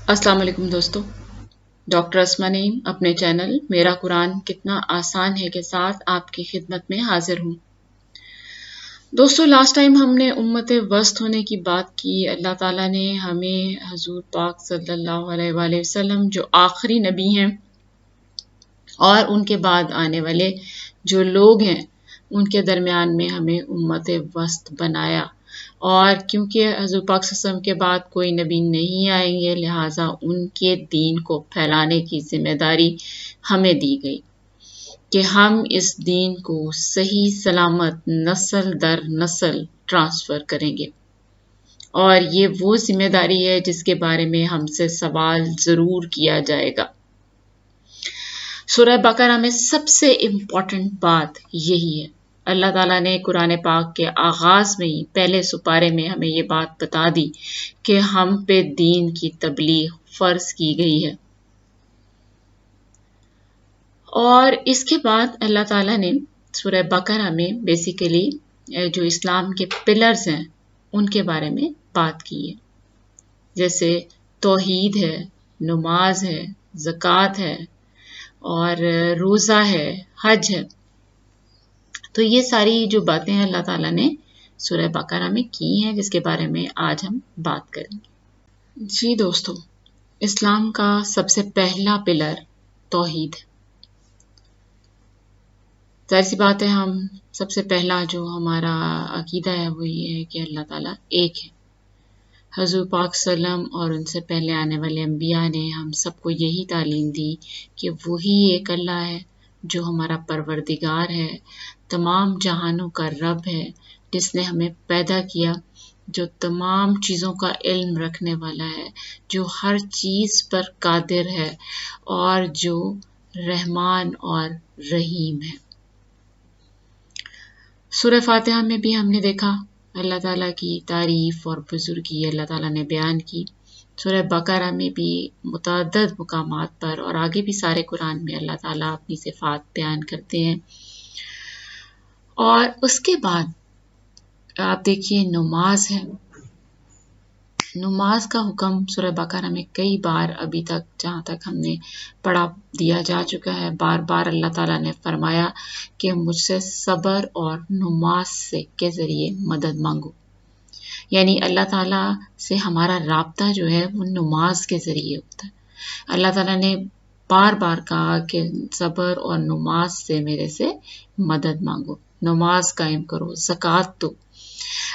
السلام علیکم دوستو، ڈاکٹر اسما نعیم اپنے چینل میرا قرآن کتنا آسان ہے کے ساتھ آپ کی خدمت میں حاضر ہوں۔ دوستو، لاسٹ ٹائم ہم نے امت وسط ہونے کی بات کی۔ اللہ تعالیٰ نے ہمیں حضور پاک صلی اللہ علیہ وآلہ وسلم جو آخری نبی ہیں اور ان کے بعد آنے والے جو لوگ ہیں ان کے درمیان میں ہمیں امت وسط بنایا، اور کیونکہ حضور پاک صلی اللہ علیہ وسلم کے بعد کوئی نبی نہیں آئیں گے، لہٰذا ان کے دین کو پھیلانے کی ذمہ داری ہمیں دی گئی کہ ہم اس دین کو صحیح سلامت نسل در نسل ٹرانسفر کریں گے، اور یہ وہ ذمہ داری ہے جس کے بارے میں ہم سے سوال ضرور کیا جائے گا۔ سورہ بقرہ میں سب سے امپورٹنٹ بات یہی ہے۔ اللہ تعالیٰ نے قرآن پاک کے آغاز میں ہی پہلے سپارے میں ہمیں یہ بات بتا دی کہ ہم پہ دین کی تبلیغ فرض کی گئی ہے، اور اس کے بعد اللہ تعالیٰ نے سورہ بقرہ میں بیسیکلی جو اسلام کے پلرز ہیں ان کے بارے میں بات کی ہے، جیسے توحید ہے، نماز ہے، زکوٰۃ ہے، اور روزہ ہے، حج ہے۔ تو یہ ساری جو باتیں اللہ تعالیٰ نے سورہ بقرہ میں کی ہیں جس کے بارے میں آج ہم بات کریں گے۔ جی دوستو، اسلام کا سب سے پہلا پلر توحید ہے۔ ظاہر سی بات ہے، ہم سب سے پہلا جو ہمارا عقیدہ ہے وہ یہ ہے کہ اللہ تعالیٰ ایک ہے۔ حضور پاک صلی اللہ علیہ وسلم اور ان سے پہلے آنے والے انبیاء نے ہم سب کو یہی تعلیم دی کہ وہی ایک اللہ ہے جو ہمارا پروردگار ہے، تمام جہانوں کا رب ہے، جس نے ہمیں پیدا کیا، جو تمام چیزوں کا علم رکھنے والا ہے، جو ہر چیز پر قادر ہے، اور جو رحمان اور رحیم ہے۔ سورہ فاتحہ میں بھی ہم نے دیکھا اللہ تعالیٰ کی تعریف اور بزرگی اللہ تعالیٰ نے بیان کی۔ سورہ بقرہ میں بھی متعدد مقامات پر اور آگے بھی سارے قرآن میں اللہ تعالیٰ اپنی صفات بیان کرتے ہیں۔ اور اس کے بعد آپ دیکھیے نماز ہے۔ نماز کا حکم سورہ بقرہ میں کئی بار ابھی تک جہاں تک ہم نے پڑھا دیا جا چکا ہے، بار بار اللہ تعالیٰ نے فرمایا کہ مجھ سے صبر اور نماز کے ذریعے مدد مانگو، یعنی اللہ تعالیٰ سے ہمارا رابطہ جو ہے وہ نماز کے ذریعے ہوتا ہے۔ اللہ تعالیٰ نے بار بار کہا کہ صبر اور نماز سے میرے سے مدد مانگو، نماز قائم کرو، زکوٰۃ دو۔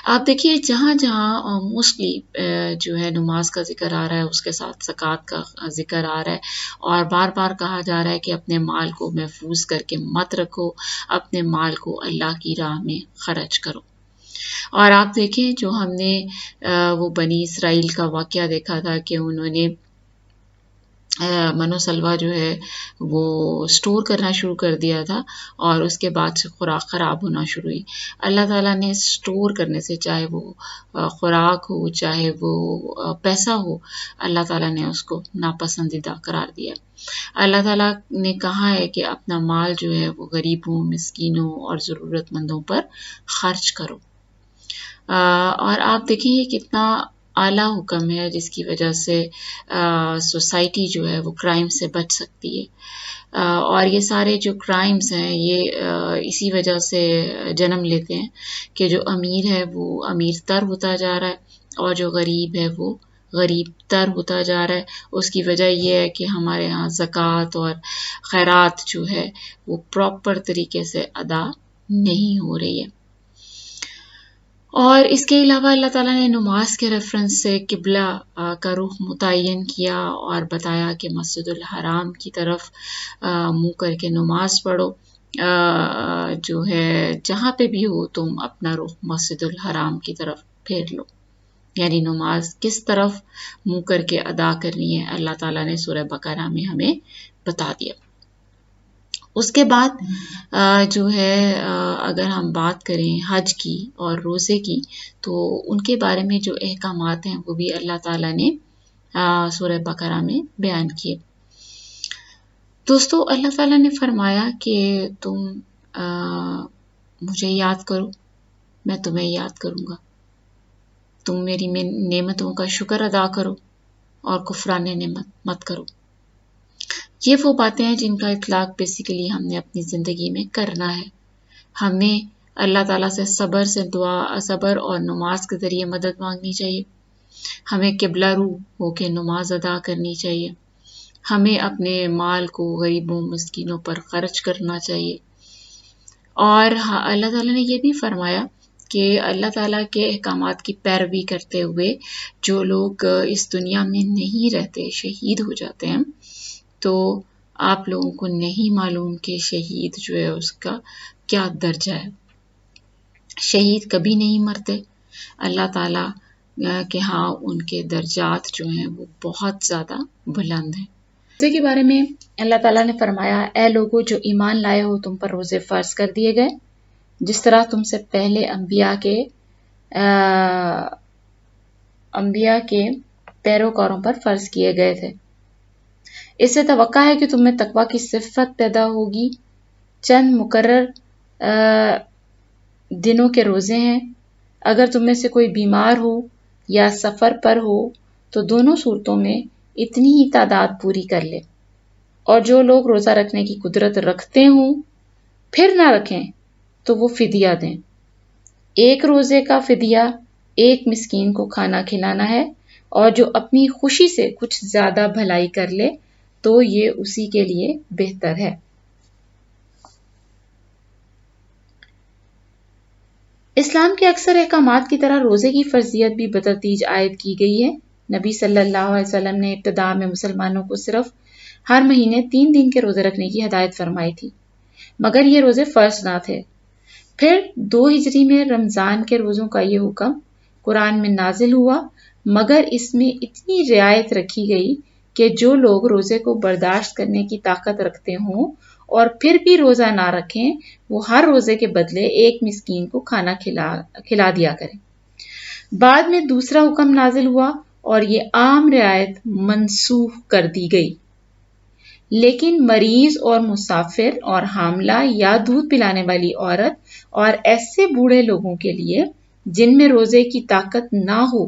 آپ دیکھیے جہاں جہاں موسٹلی جو ہے نماز کا ذکر آ رہا ہے اس کے ساتھ زکوٰۃ کا ذکر آ رہا ہے، اور بار بار کہا جا رہا ہے کہ اپنے مال کو محفوظ کر کے مت رکھو، اپنے مال کو اللہ کی راہ میں خرچ کرو۔ اور آپ دیکھیں جو ہم نے وہ بنی اسرائیل کا واقعہ دیکھا تھا کہ انہوں نے من و سلوہ جو ہے وہ سٹور کرنا شروع کر دیا تھا، اور اس کے بعد سے خوراک خراب ہونا شروع ہوئی۔ اللہ تعالیٰ نے سٹور کرنے سے، چاہے وہ خوراک ہو چاہے وہ پیسہ ہو، اللہ تعالیٰ نے اس کو ناپسندیدہ قرار دیا۔ اللہ تعالیٰ نے کہا ہے کہ اپنا مال جو ہے وہ غریبوں، مسکینوں اور ضرورت مندوں پر خرچ کرو۔ اور آپ دیکھیں یہ کتنا اعلیٰ حکم ہے جس کی وجہ سے سوسائٹی جو ہے وہ کرائم سے بچ سکتی ہے، اور یہ سارے جو کرائمز ہیں یہ اسی وجہ سے جنم لیتے ہیں کہ جو امیر ہے وہ امیر تر ہوتا جا رہا ہے اور جو غریب ہے وہ غریب تر ہوتا جا رہا ہے۔ اس کی وجہ یہ ہے کہ ہمارے ہاں زکوٰۃ اور خیرات جو ہے وہ پراپر طریقے سے ادا نہیں ہو رہی ہے۔ اور اس کے علاوہ اللہ تعالیٰ نے نماز کے ریفرنس سے قبلہ کا رخ متعین کیا اور بتایا کہ مسجد الحرام کی طرف منہ کر کے نماز پڑھو، جو ہے جہاں پہ بھی ہو تم اپنا رخ مسجد الحرام کی طرف پھیر لو، یعنی نماز کس طرف منہ کر کے ادا کرنی ہے اللہ تعالیٰ نے سورہ بقرہ میں ہمیں بتا دیا۔ اس کے بعد جو ہے اگر ہم بات کریں حج کی اور روزے کی تو ان کے بارے میں جو احکامات ہیں وہ بھی اللہ تعالیٰ نے سورہ بقرہ میں بیان کیے۔ دوستو اللہ تعالیٰ نے فرمایا کہ تم مجھے یاد کرو، میں تمہیں یاد کروں گا. تم میری نعمتوں کا شکر ادا کرو اور کفران نعمت مت کرو. یہ وہ باتیں ہیں جن کا اطلاق بیسیکلی ہم نے اپنی زندگی میں کرنا ہے. ہمیں اللہ تعالیٰ سے صبر اور نماز کے ذریعے مدد مانگنی چاہیے. ہمیں قبلہ رو ہو کے نماز ادا کرنی چاہیے. ہمیں اپنے مال کو غریبوں مسکینوں پر خرچ کرنا چاہیے. اور اللہ تعالیٰ نے یہ بھی فرمایا کہ اللہ تعالیٰ کے احکامات کی پیروی کرتے ہوئے جو لوگ اس دنیا میں نہیں رہتے، شہید ہو جاتے ہیں، تو آپ لوگوں کو نہیں معلوم کہ شہید جو ہے اس کا کیا درجہ ہے. شہید کبھی نہیں مرتے. اللہ تعالیٰ کہ ہاں ان کے درجات جو ہیں وہ بہت زیادہ بلند ہیں. روزے کے بارے میں اللہ تعالیٰ نے فرمایا، اے لوگو جو ایمان لائے ہو، تم پر روزے فرض کر دیے گئے جس طرح تم سے پہلے انبیاء کے پیروکاروں پر فرض کیے گئے تھے. اس سے توقع ہے کہ تم میں تقویٰ کی صفت پیدا ہوگی. چند مقرر دنوں کے روزے ہیں. اگر تم میں سے کوئی بیمار ہو یا سفر پر ہو تو دونوں صورتوں میں اتنی ہی تعداد پوری کر لے. اور جو لوگ روزہ رکھنے کی قدرت رکھتے ہوں پھر نہ رکھیں تو وہ فدیہ دیں. ایک روزے کا فدیہ ایک مسکین کو کھانا کھلانا ہے، اور جو اپنی خوشی سے کچھ زیادہ بھلائی کر لے تو یہ اسی کے لیے بہتر ہے. اسلام کے اکثر احکامات کی طرح روزے کی فرضیت بھی بتدریج عائد کی گئی ہے. نبی صلی اللہ علیہ وسلم نے ابتدا میں مسلمانوں کو صرف ہر مہینے 3 دن کے روزے رکھنے کی ہدایت فرمائی تھی، مگر یہ روزے فرض نہ تھے. پھر 2 ہجری میں رمضان کے روزوں کا یہ حکم قرآن میں نازل ہوا، مگر اس میں اتنی رعایت رکھی گئی کہ جو لوگ روزے کو برداشت کرنے کی طاقت رکھتے ہوں اور پھر بھی روزہ نہ رکھیں، وہ ہر روزے کے بدلے ایک مسکین کو کھانا کھلا دیا کریں. بعد میں دوسرا حکم نازل ہوا اور یہ عام رعایت منسوخ کر دی گئی، لیکن مریض اور مسافر اور حاملہ یا دودھ پلانے والی عورت اور ایسے بوڑھے لوگوں کے لیے جن میں روزے کی طاقت نہ ہو،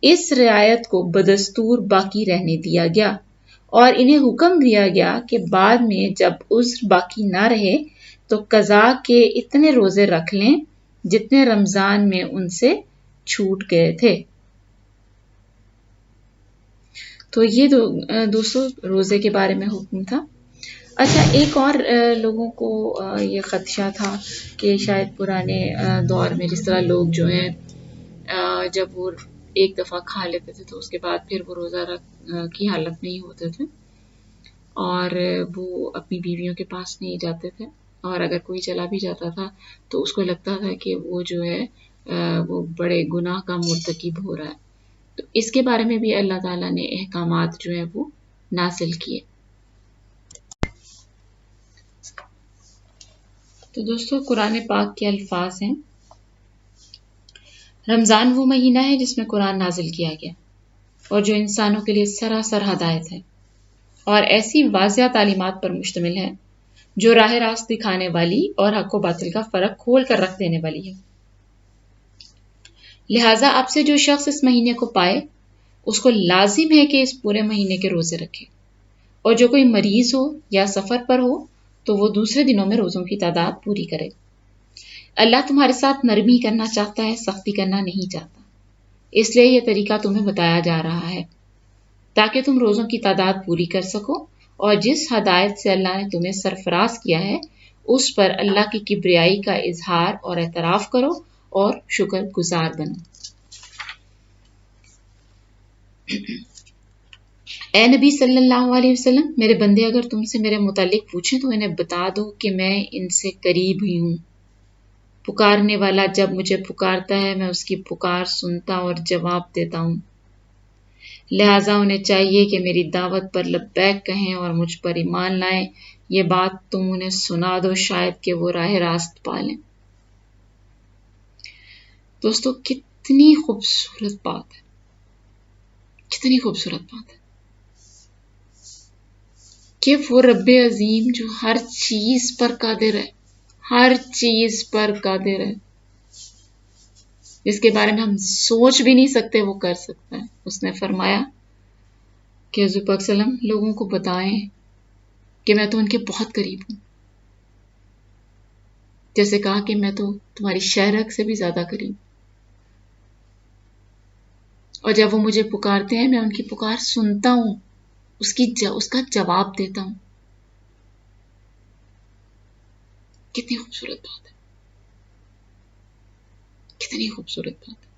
اس رعایت کو بدستور باقی رہنے دیا گیا، اور انہیں حکم دیا گیا کہ بعد میں جب عذر باقی نہ رہے تو قضا کے اتنے روزے رکھ لیں جتنے رمضان میں ان سے چھوٹ گئے تھے. تو یہ دوستو روزے کے بارے میں حکم تھا. اچھا، ایک اور لوگوں کو یہ خدشہ تھا کہ شاید پرانے دور میں جس طرح لوگ جو ہیں جب وہ ایک دفعہ کھا لیتے تھے تو اس کے بعد پھر وہ روزہ کی حالت میں ہی ہوتے تھے اور وہ اپنی بیویوں کے پاس نہیں جاتے تھے، اور اگر کوئی چلا بھی جاتا تھا تو اس کو لگتا تھا کہ وہ جو ہے وہ بڑے گناہ کا مرتکب ہو رہا ہے. تو اس کے بارے میں بھی اللہ تعالیٰ نے احکامات جو ہیں وہ نازل کیے. تو دوستو قرآن پاک کے الفاظ ہیں، رمضان وہ مہینہ ہے جس میں قرآن نازل کیا گیا اور جو انسانوں کے لیے سراسر ہدایت ہے اور ایسی واضح تعلیمات پر مشتمل ہے جو راہ راست دکھانے والی اور حق و باطل کا فرق کھول کر رکھ دینے والی ہے. لہٰذا آپ سے جو شخص اس مہینے کو پائے اس کو لازم ہے کہ اس پورے مہینے کے روزے رکھے، اور جو کوئی مریض ہو یا سفر پر ہو تو وہ دوسرے دنوں میں روزوں کی تعداد پوری کرے. اللہ تمہارے ساتھ نرمی کرنا چاہتا ہے، سختی کرنا نہیں چاہتا. اس لیے یہ طریقہ تمہیں بتایا جا رہا ہے تاکہ تم روزوں کی تعداد پوری کر سکو، اور جس ہدایت سے اللہ نے تمہیں سرفراز کیا ہے اس پر اللہ کی کبریائی کا اظہار اور اعتراف کرو اور شکر گزار بنو. اے نبی صلی اللہ علیہ وسلم، میرے بندے اگر تم سے میرے متعلق پوچھیں تو انہیں بتا دو کہ میں ان سے قریب ہی ہوں. پکارنے والا جب مجھے پکارتا ہے میں اس کی پکار سنتا اور جواب دیتا ہوں. لہٰذا انہیں چاہیے کہ میری دعوت پر لبیک کہیں اور مجھ پر ایمان لائیں. یہ بات تم انہیں سنا دو شاید کہ وہ راہ راست پالیں. دوستو کتنی خوبصورت بات ہے، کتنی خوبصورت بات ہے کہ وہ رب عظیم جو ہر چیز پر قادر ہے، ہر چیز پر قادر ہے، جس کے بارے میں ہم سوچ بھی نہیں سکتے وہ کر سکتا ہے. اس نے فرمایا کہ حضور پاک صلی اللہ علیہ وسلم لوگوں کو بتائیں کہ میں تو ان کے بہت قریب ہوں. جیسے کہا کہ میں تو تمہاری شہرک سے بھی زیادہ قریب. اور جب وہ مجھے پکارتے ہیں میں ان کی پکار سنتا ہوں، اس کا جواب دیتا ہوں. کتنی خوبصورت بات ہے، کتنی خوبصورت بات ہے.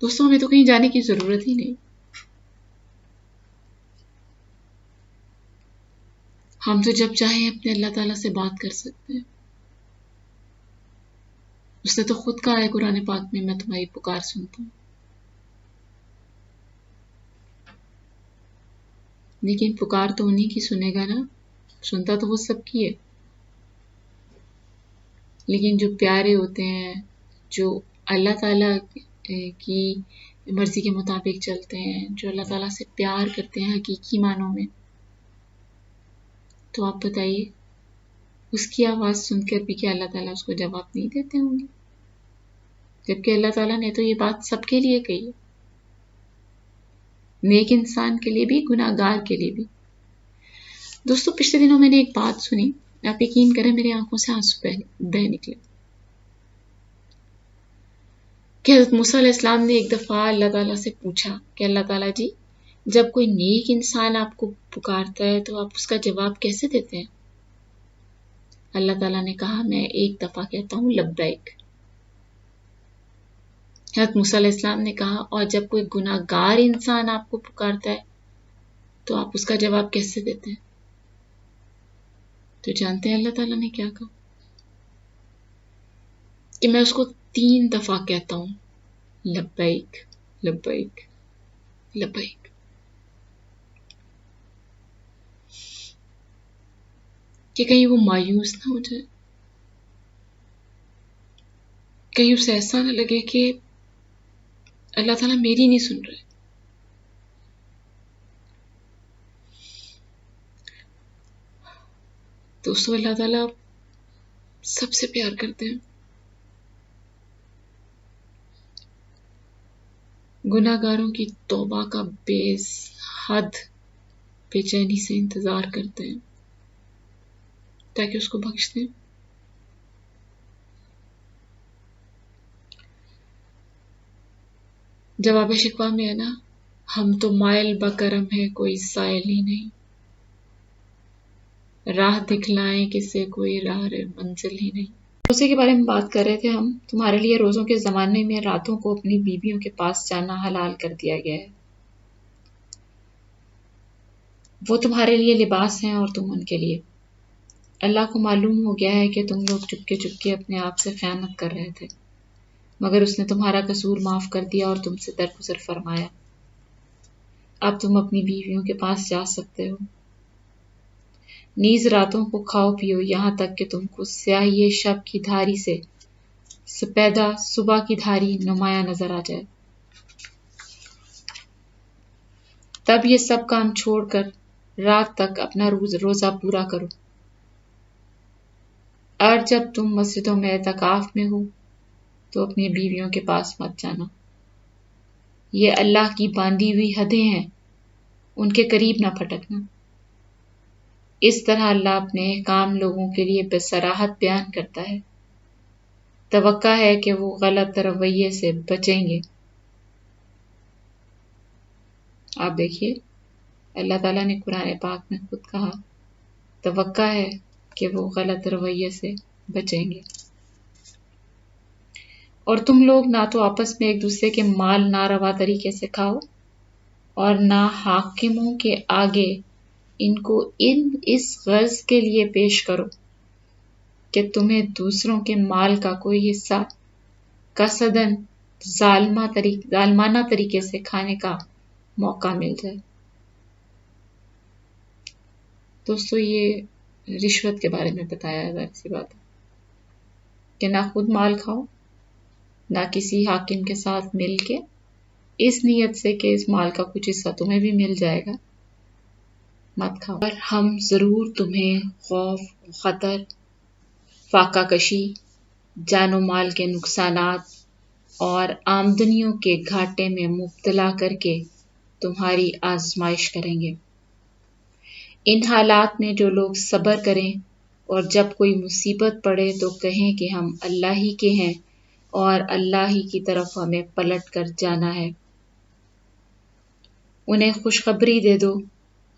دوستوں ہمیں تو کہیں جانے کی ضرورت ہی نہیں. ہم تو جب چاہیں اپنے اللہ تعالیٰ سے بات کر سکتے ہیں. اس نے تو خود کہا ہے قرآن پاک میں تمہاری پکار سنتا ہوں. لیکن پکار تو انہی کی سنے گا نا، سنتا تو وہ سب کی ہے. لیکن جو پیارے ہوتے ہیں، جو اللہ تعالیٰ کی مرضی کے مطابق چلتے ہیں، جو اللہ تعالیٰ سے پیار کرتے ہیں حقیقی معنوں میں، تو آپ بتائیے اس کی آواز سن کر بھی کیا اللہ تعالیٰ اس کو جواب نہیں دیتے ہوں گے؟ جبکہ اللہ تعالیٰ نے تو یہ بات سب کے لیے کہی ہے، نیک انسان کے لیے بھی، گناہ گار کے لیے بھی. دوستو پچھلے دنوں میں نے ایک بات سنی، آپ یقین کریں میری آنکھوں سے آنسو بہہ نکلے. کہ حضرت موسیٰ علیہ السلام نے ایک دفعہ اللہ تعالیٰ سے پوچھا کہ اللہ تعالیٰ جی، جب کوئی نیک انسان آپ کو پکارتا ہے تو آپ اس کا جواب کیسے دیتے ہیں؟ اللہ تعالیٰ نے کہا میں ایک دفعہ کہتا ہوں لبیک. حضرت موسیٰ علیہ السلام نے کہا اور جب کوئی گناہ گار انسان آپ کو پکارتا ہے تو آپ اس کا جواب کیسے دیتے ہیں؟ تو جانتے ہیں اللہ تعالیٰ نے کیا کہا؟ کہ میں اس کو 3 دفعہ کہتا ہوں لبیک لبیک لبیک. کہ کہیں وہ مایوس نہ ہو جائے، کہیں اسے ایسا نہ لگے کہ اللہ تعالیٰ میری نہیں سن رہے. دوستو اللہ تعالیٰ سب سے پیار کرتے ہیں. گناہ گاروں کی توبہ کا بے حد بے چینی سے انتظار کرتے ہیں تاکہ اس کو بخش دیں. جواب شکوہ میں ہے نا، ہم تو مائل بکرم ہے کوئی سائل ہی نہیں، راہ دکھلائیں کسے کوئی راہ منزل ہی نہیں. روزے کے بارے میں بات کر رہے تھے ہم. تمہارے لیے روزوں کے زمانے میں راتوں کو اپنی بیویوں کے پاس جانا حلال کر دیا گیا ہے. وہ تمہارے لیے لباس ہیں اور تم ان کے لیے. اللہ کو معلوم ہو گیا ہے کہ تم لوگ چپکے اپنے آپ سے خیانت کر رہے تھے، مگر اس نے تمہارا قصور معاف کر دیا اور تم سے درگزر فرمایا. اب تم اپنی بیویوں کے پاس جا سکتے ہو. نیز راتوں کو کھاؤ پیو یہاں تک کہ تم کو سیاہی شب کی دھاری سے سپیدہ صبح کی دھاری نمایاں نظر آ جائے. تب یہ سب کام چھوڑ کر رات تک اپنا روزہ پورا کرو. اور جب تم مسجدوں میں اعتکاف میں ہو تو اپنی بیویوں کے پاس مت جانا. یہ اللہ کی باندھی ہوئی حدیں ہیں، ان کے قریب نہ پھٹکنا. اس طرح اللہ اپنے احکام لوگوں کے لیے بصراحت بیان کرتا ہے. توقع ہے کہ وہ غلط رویے سے بچیں گے. آپ دیکھیے اللہ تعالیٰ نے قرآن پاک میں خود کہا توقع ہے کہ وہ غلط رویے سے بچیں گے. اور تم لوگ نہ تو آپس میں ایک دوسرے کے مال ناروا طریقے سے کھاؤ اور نہ حاکموں کے آگے ان کو اس غرض کے لیے پیش کرو کہ تمہیں دوسروں کے مال کا کوئی حصہ قصداً ظالمانہ طریقے سے کھانے کا موقع مل جائے. دوستو یہ رشوت کے بارے میں بتایا ہے. سی بات ہے کہ نہ خود مال کھاؤ نہ کسی حاکم کے ساتھ مل کے اس نیت سے کہ اس مال کا کچھ حصہ تمہیں بھی مل جائے گا مت کھاؤ. اور ہم ضرور تمہیں خوف، خطر، فاقہ کشی جان و مال کے نقصانات اور آمدنیوں کے گھاٹے میں مبتلا کر کے تمہاری آزمائش کریں گے۔ ان حالات میں جو لوگ صبر کریں اور جب کوئی مصیبت پڑے تو کہیں کہ ہم اللہ ہی کے ہیں اور اللہ ہی کی طرف ہمیں پلٹ کر جانا ہے۔ انہیں خوشخبری دے دو،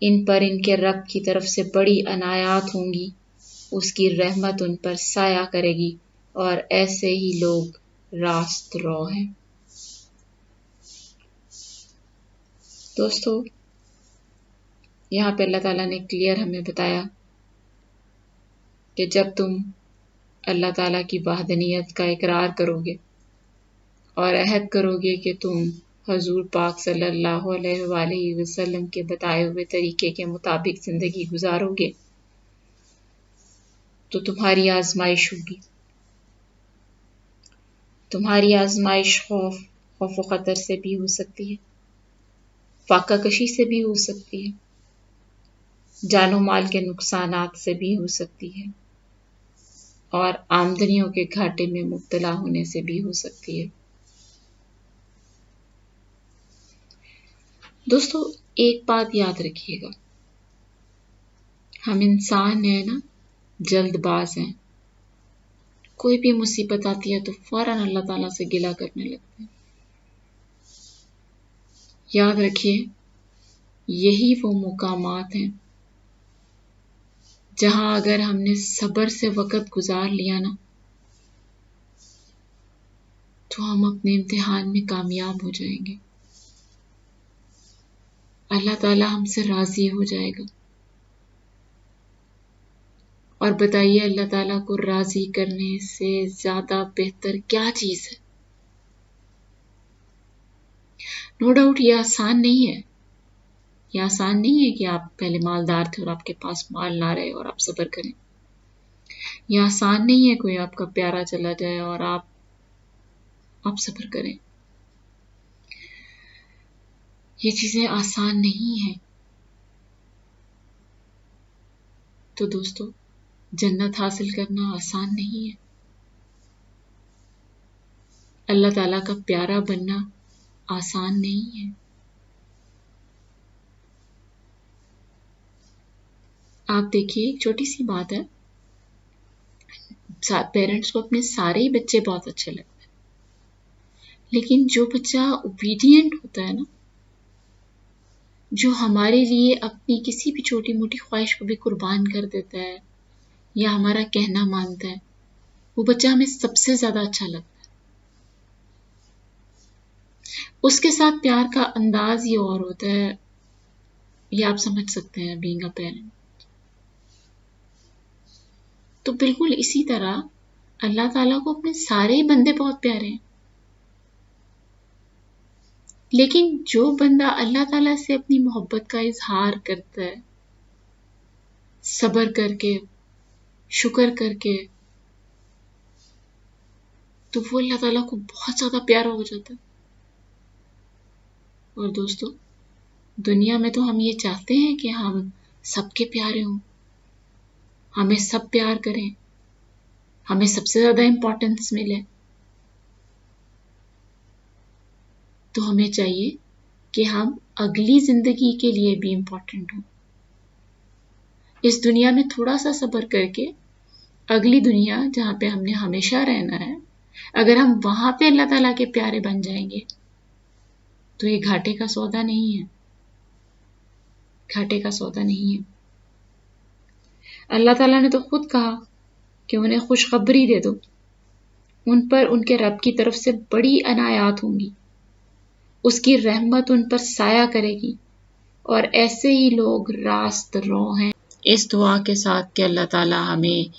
ان پر ان کے رب کی طرف سے بڑی عنایات ہوں گی، اس کی رحمت ان پر سایہ کرے گی اور ایسے ہی لوگ راست رو ہیں۔ دوستو، یہاں پہ اللہ تعالیٰ نے کلیئر ہمیں بتایا کہ جب تم اللہ تعالیٰ کی وحدانیت کا اقرار کرو گے اور عہد کرو گے کہ تم حضور پاک صلی اللہ علیہ وآلہ وسلم کے بتائے ہوئے طریقے کے مطابق زندگی گزارو گے تو تمہاری آزمائش ہوگی۔ تمہاری آزمائش خوف و خطر سے بھی ہو سکتی ہے، فاقہ کشی سے بھی ہو سکتی ہے، جان و مال کے نقصانات سے بھی ہو سکتی ہے، اور آمدنیوں کے گھاٹے میں مبتلا ہونے سے بھی ہو سکتی ہے۔ دوستو، ایک بات یاد رکھیے گا، ہم انسان ہیں نا، جلد باز ہیں، کوئی بھی مصیبت آتی ہے تو فوراً اللہ تعالیٰ سے گلہ کرنے لگتے ہیں۔ یاد رکھیے، یہی وہ مقامات ہیں جہاں اگر ہم نے صبر سے وقت گزار لیا نا تو ہم اپنے امتحان میں کامیاب ہو جائیں گے، اللہ تعالیٰ ہم سے راضی ہو جائے گا۔ اور بتائیے، اللہ تعالیٰ کو راضی کرنے سے زیادہ بہتر کیا چیز ہے؟ نو ڈاؤٹ یہ آسان نہیں ہے، یہ آسان نہیں ہے کہ آپ پہلے مالدار تھے اور آپ کے پاس مال نہ رہے اور آپ صبر کریں۔ یہ آسان نہیں ہے کوئی آپ کا پیارا چلا جائے اور آپ صبر کریں۔ یہ چیزیں آسان نہیں ہیں۔ تو دوستو، جنت حاصل کرنا آسان نہیں ہے، اللہ تعالیٰ کا پیارا بننا آسان نہیں ہے۔ آپ دیکھیے، ایک چھوٹی سی بات ہے، پیرنٹس کو اپنے سارے ہی بچے بہت اچھے لگتے ہیں، لیکن جو بچہ اوبیڈینٹ ہوتا ہے نا، جو ہمارے لیے اپنی کسی بھی چھوٹی موٹی خواہش کو بھی قربان کر دیتا ہے یا ہمارا کہنا مانتا ہے، وہ بچہ ہمیں سب سے زیادہ اچھا لگتا ہے۔ اس کے ساتھ پیار کا انداز ہی اور ہوتا ہے، یہ آپ سمجھ سکتے ہیں بینگ اے پیرنٹ۔ تو بالکل اسی طرح اللہ تعالیٰ کو اپنے سارے ہی بندے بہت پیارے ہیں، لیکن جو بندہ اللہ تعالیٰ سے اپنی محبت کا اظہار کرتا ہے صبر کر کے، شکر کر کے، تو وہ اللہ تعالیٰ کو بہت زیادہ پیارا ہو جاتا ہے۔ اور دوستو، دنیا میں تو ہم یہ چاہتے ہیں کہ ہم سب کے پیارے ہوں، ہمیں سب پیار کریں، ہمیں سب سے زیادہ امپورٹنس ملے۔ تو ہمیں چاہیے کہ ہم اگلی زندگی کے لیے بھی امپورٹنٹ ہوں، اس دنیا میں تھوڑا سا صبر کر کے اگلی دنیا جہاں پہ ہم نے ہمیشہ رہنا ہے، اگر ہم وہاں پہ اللہ تعالیٰ کے پیارے بن جائیں گے تو یہ گھاٹے کا سودا نہیں ہے، گھاٹے کا سودا نہیں ہے۔ اللہ تعالیٰ نے تو خود کہا کہ انہیں خوشخبری دے دو، ان پر ان کے رب کی طرف سے بڑی عنایات ہوں گی، اس کی رحمت ان پر سایہ کرے گی اور ایسے ہی لوگ راست رو ہیں۔ اس دعا کے ساتھ کہ اللہ تعالیٰ ہمیں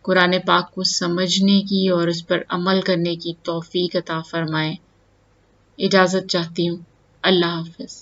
قرآن پاک کو سمجھنے کی اور اس پر عمل کرنے کی توفیق عطا فرمائے، اجازت چاہتی ہوں۔ اللہ حافظ۔